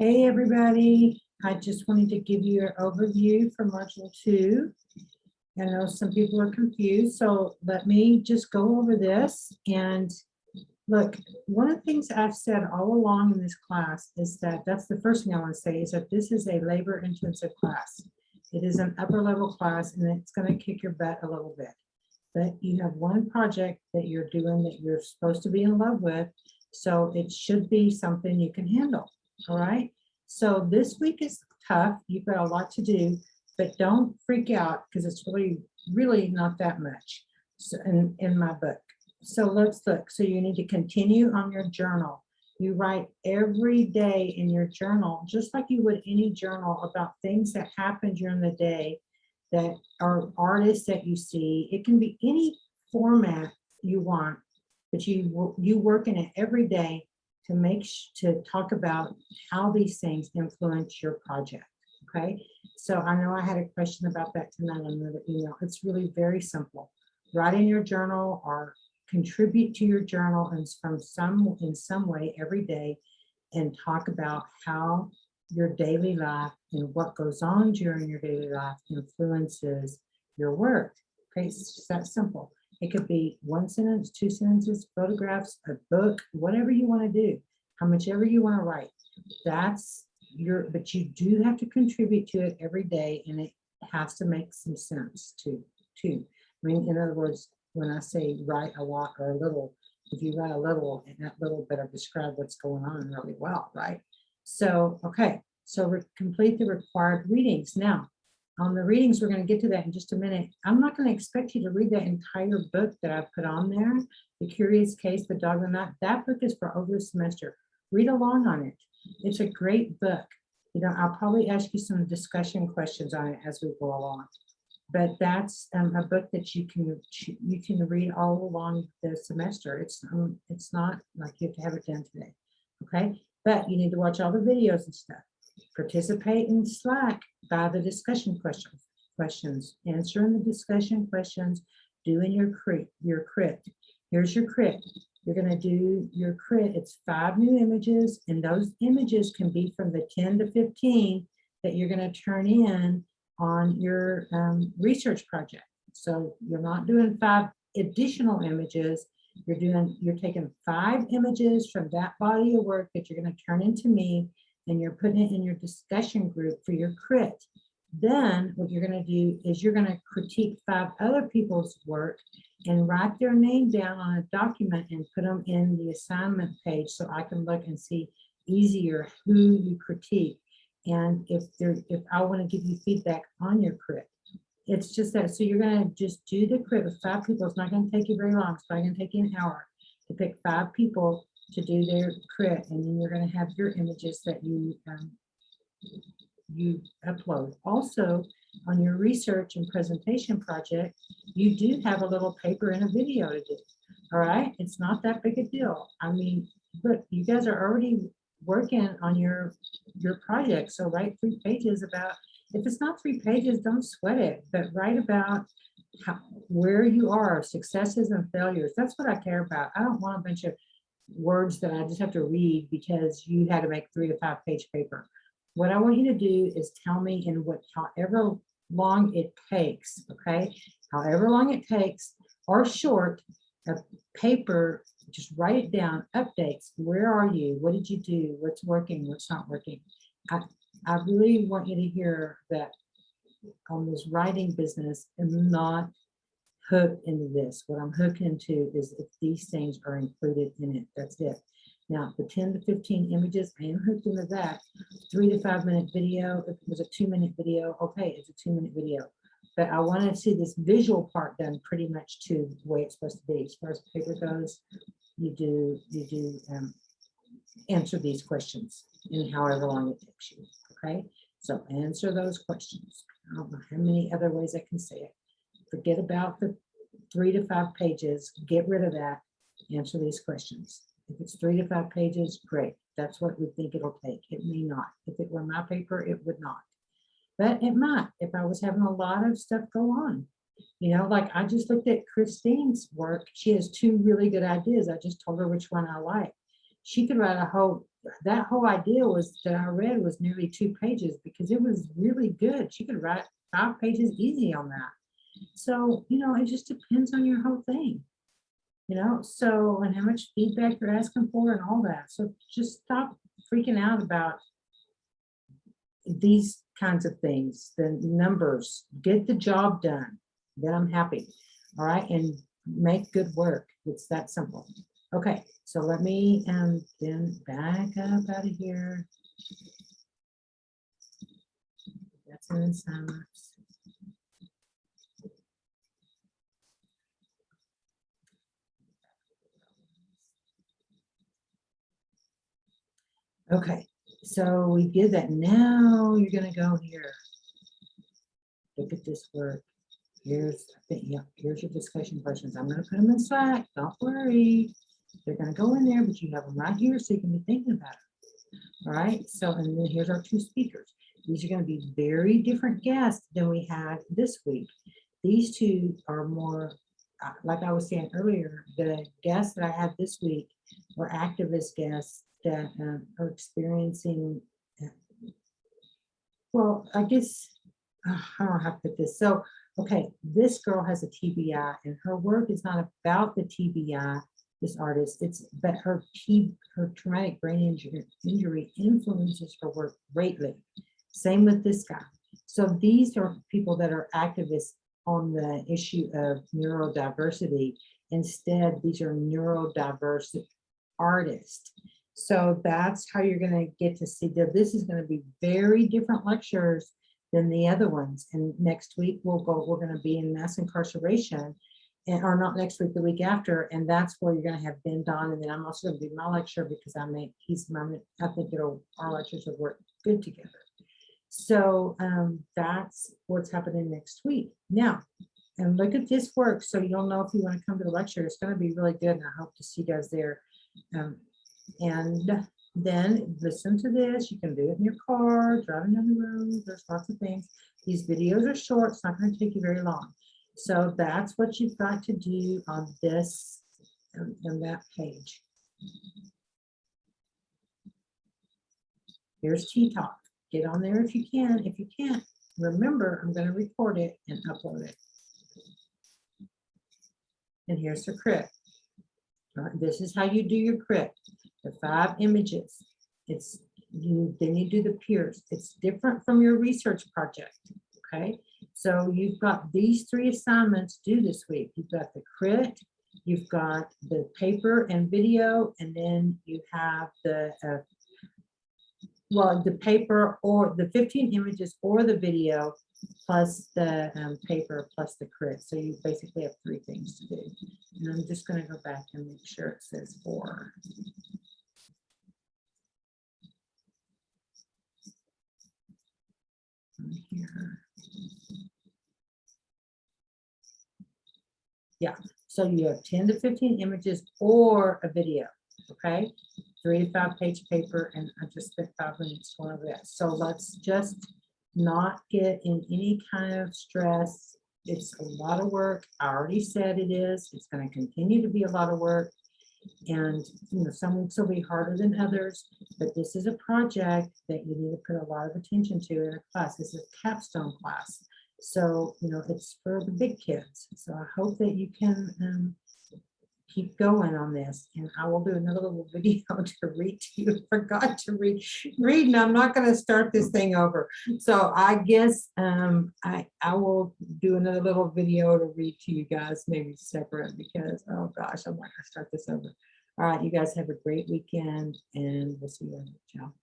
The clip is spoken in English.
Hey, everybody. I just wanted to give you an overview for Module 2. I know some people are confused, so let me just go over this. And look, one of the things I've said all along in this class is that that's the first thing I want to say is that this is a labor-intensive class. It is an upper-level class, and it's going to kick your butt a little bit. But you have one project that you're doing that you're supposed to be in love with, so it should be something you can handle. All right. So this week is tough. You've got a lot to do, but don't freak out because it's really not that much in my book. So let's look. So you need to continue on your journal. You write every day in your journal, just like you would any journal, about things that happen during the day that are artists that you see. It can be any format you want, but you work in it every day to talk about how these things influence your project. Okay, so I know I had a question about that tonight on another email. It's really very simple. Write in your journal or contribute to your journal in some way every day, and talk about how your daily life and what goes on during your daily life influences your work. Okay, it's just that simple. It could be one sentence, two sentences, photographs, a book, whatever you want to do, how much ever you want to write. But you do have to contribute to it every day, and it has to make some sense too. I mean, in other words, when I say write a lot or a little, if you write a little, and that little better describe what's going on really well, right? So, okay, so complete the required readings. Now, on the readings, we're going to get to that in just a minute. I'm not going to expect you to read that entire book that I put on there, The Curious Case, The Dog and the Nut. That book is for over the semester. Read along on it. It's a great book. You know, I'll probably ask you some discussion questions on it as we go along. But that's a book that you can read all along the semester. It's not like you have to have it done today, okay? But you need to watch all the videos and stuff. Participate in Slack by the discussion questions, answering the discussion questions, doing your crit. Here's your crit. You're going to do your crit. It's 5 new images, and those images can be from the 10 to 15 that you're going to turn in on your research project. So you're not doing 5 additional images. You're taking 5 images from that body of work that you're going to turn into me, and you're putting it in your discussion group for your crit. Then what you're going to do is you're going to critique 5 other people's work and write their name down on a document and put them in the assignment page so I can look and see easier who you critique. And if I want to give you feedback on your crit, it's just that. So you're going to just do the crit with 5 people. It's not going to take you very long. It's probably going to take you an hour to pick 5 people to do their crit, and then you're going to have your images that you upload. Also, on your research and presentation project, you do have a little paper and a video to do. All right, it's not that big a deal. I mean, look, you guys are already working on your project, so write 3 pages about. If it's not 3 pages, don't sweat it, but write about where you are, successes and failures. That's what I care about. I don't want a bunch of words that I just have to read because you had to make 3 to 5 page paper. What I want you to do is tell me in however long it takes, okay? However long it takes, or short, a paper, just write it down, updates. Where are you? What did you do? What's working? What's not working? I really want you to hear that on this writing business, I'm not hooked into this. What I'm hooked into is if these things are included in it. That's it. Now, the 10 to 15 images, I am hooked into that. 3 to 5 minute video. If it was a 2-minute video, okay, it's a 2-minute video. But I want to see this visual part done pretty much to the way it's supposed to be. As far as the paper goes, you do answer these questions in however long it takes you. Okay, so answer those questions. I don't know how many other ways I can say it. Forget about the 3 to 5 pages. Get rid of that. Answer these questions. If it's 3 to 5 pages, great. That's what we think it'll take. It may not. If it were my paper, it would not. But it might if I was having a lot of stuff go on. You know, like I just looked at Christine's work. She has 2 really good ideas. I just told her which one I like. She could write a whole that whole idea was that I read was nearly 2 pages because it was really good. She could write 5 pages easy on that. So, it just depends on your whole thing, so, and how much feedback you're asking for and all that. So just stop freaking out about these kinds of things, the numbers, get the job done. Then I'm happy. All right. And make good work. It's that simple. Okay. So let me then back up out of here. That's an assignment. Okay, so we did that. Now you're gonna go here. Look at this work. Here's, yeah, here's your discussion questions. I'm gonna put them in Slack. Don't worry. They're gonna go in there, but you have them right here so you can be thinking about it. All right, so and then here's our 2 speakers. These are gonna be very different guests than we had this week. These 2 are more, like I was saying earlier, the guests that I had this week were activist guests that are experiencing, well, I guess, I don't know how to put this. So, okay, this girl has a TBI and her work is not about the TBI, this artist, but her traumatic brain injury influences her work greatly. Same with this guy. So these are people that are activists on the issue of neurodiversity. Instead, these are neurodiverse artists. So that's how you're going to get to see that this is going to be very different lectures than the other ones. And next week we're going to be in mass incarceration, or not next week, the week after. And that's where you're going to have Ben Don. And then I'm also going to do my lecture because I think our lectures will work good together. So that's what's happening next week. Now, and look at this work. So you'll know if you want to come to the lecture, it's going to be really good. And I hope to see you guys there. And then listen to this. You can do it in your car, driving down the road. There's lots of things. These videos are short. It's not going to take you very long. So that's what you've got to do on this, on that page. Here's T-Talk. Get on there if you can. If you can't, remember, I'm going to record it and upload it. And here's the crit. This is how you do your crit. The 5 images. Then you do the peers. It's different from your research project. Okay. So you've got these 3 assignments due this week. You've got the crit, you've got the paper and video, and then you have the the paper or the 15 images or the video plus the paper plus the crit. So you basically have 3 things to do. And I'm just going to go back and make sure it says 4. Here. Yeah, so you have 10 to 15 images or a video, okay? 3 to 5 page paper, and I just spent 5 minutes going over that. So let's just not get in any kind of stress. It's a lot of work. I already said it is. It's going to continue to be a lot of work. And some weeks will be harder than others, but this is a project that you need to put a lot of attention to in a class. This is a capstone class. So, it's for the big kids. So I hope that you can keep going on this, and I will do another little video to read to you. I forgot to read, and I'm not going to start this thing over. So I guess I will do another little video to read to you guys, maybe separate, because oh gosh, I'm not going to start this over. All right, you guys have a great weekend, and we'll see you later. Ciao.